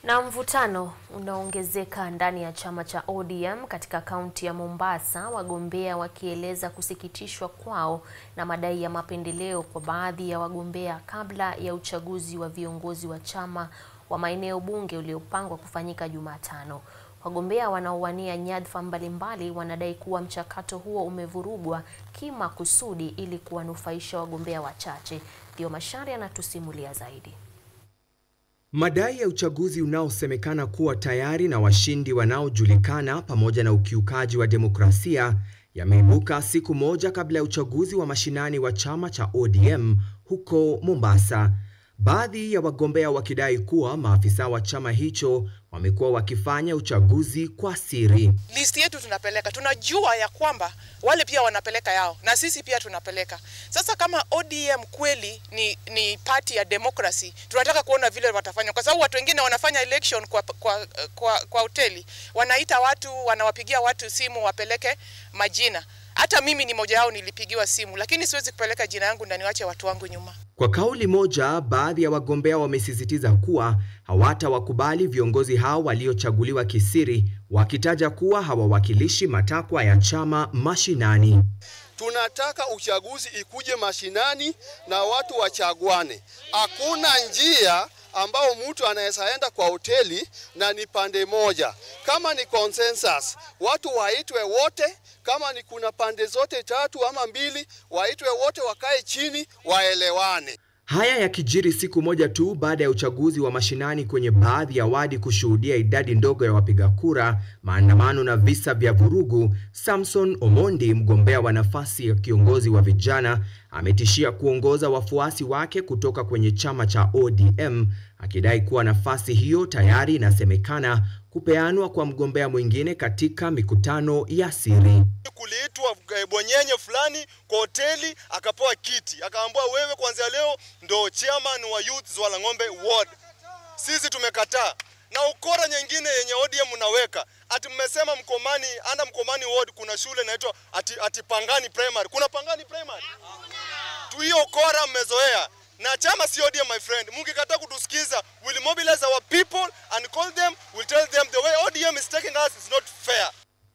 Na mvutano unaongezeka ndani ya chama cha ODM katika kaunti ya Mombasa, wagombea wakieleza kusikitishwa kwao na madai ya mapendeleo kwa baadhi ya wagombea kabla ya uchaguzi wa viongozi wa chama wa maeneo bunge uliopangwa kufanyika Jumatano. Wagombea wanaowania nyadhifa mbalimbali wanadai kuwa mchakato huo umevurugwa kimakusudi ili kuwanufaisha wagombea wachache. Theo Macharia anatusimulia zaidi. Madai ya uchaguzi unaosemekana kuwa tayari na washindi wanaojulikana pamoja na ukiukaji wa demokrasia yameibuka siku moja kabla ya uchaguzi wa mashinani wa chama cha ODM huko Mombasa. Baadhi ya wagombea wakidai kuwa maafisa wa chama hicho wamekuwa wakifanya uchaguzi kwa siri. Listi yetu tunapeleka, tunajua ya kwamba wale pia wanapeleka yao na sisi pia tunapeleka. Sasa kama ODM kweli ni party ya democracy, tunataka kuona vile watafanya, kwa sababu watu wengine wanafanya election kwa hoteli, wanaita watu, wanawapigia watu simu wapeleke majina. Hata mimi ni moja wao, nilipigiwa simu, lakini siwezi kupeleka jina yangu na niwache watu wangu nyuma. Kwa kauli moja, baadhi ya wagombea wamesisitiza kuwa hawatawakubali viongozi hao waliochaguliwa kisiri, wakitaja kuwa hawawakilishi matakwa ya chama mashinani. Tunataka uchaguzi ikuje mashinani na watu wachaguane. Hakuna njia ambao mtu anaweza enda kwa hoteli na ni pande moja. Kama ni consensus, watu waitwe wote. Kama ni kuna pande zote tatu ama mbili, waitwe wote, wakae chini waelewane. Haya yakijiri siku moja tu baada ya uchaguzi wa mashinani kwenye baadhi ya wadi kushuhudia idadi ndogo ya wapiga kura, maandamano na visa vya vurugu. Samson Omondi, mgombea wa nafasi ya kiongozi wa vijana, ametishia kuongoza wafuasi wake kutoka kwenye chama cha ODM, akidai kuwa nafasi hiyo tayari inasemekana kupeanwa kwa mgombea mwingine katika mikutano ya siri. Kuliitwa bwenyenye fulani kwa hoteli, akapewa kiti, akaambiwa wewe kuanzia leo ndo chairman wa Youth Zwalang'ombe Ward. Sisi tumekataa. Na ukora nyingine yenye ODM unaweka, ati mmesema Mkomani, anda Mkomani Ward kuna shule inaitwa ati Pangani Primary. Kuna Pangani Primary? Tu hiyo ukora mmezoea. Na chama si ODM, my friend. Mungikataa kutusikiza, we'll mobilize our people and call them, we'll tell them the way ODM is taking us is not fair.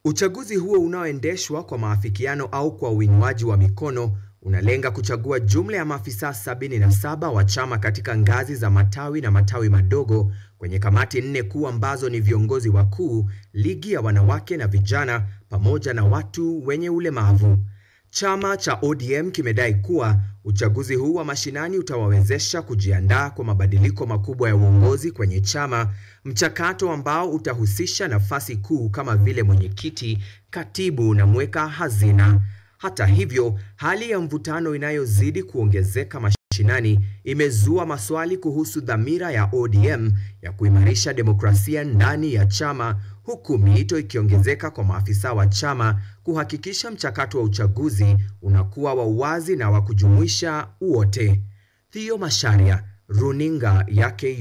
Uchaguzi huo unaoendeshwa kwa maafikiano au kwa uinuaji wa mikono unalenga kuchagua jumla ya maafisa 77 wa chama katika ngazi za matawi na matawi madogo kwenye kamati 4 kuu ambazo ni viongozi wakuu, ligi ya wanawake na vijana pamoja na watu wenye ulemavu. Chama cha ODM kimedai kuwa uchaguzi huu wa mashinani utawawezesha kujiandaa kwa mabadiliko makubwa ya uongozi kwenye chama, mchakato ambao utahusisha nafasi kuu kama vile mwenyekiti, katibu na mweka hazina. Hata hivyo, hali ya mvutano inayozidi kuongezeka mashinani imezua maswali kuhusu dhamira ya ODM ya kuimarisha demokrasia ndani ya chama, huku miito ikiongezeka kwa maafisa wa chama kuhakikisha mchakato wa uchaguzi unakuwa wa uwazi na wa kujumuisha wote. Theo Macharia, Runinga yake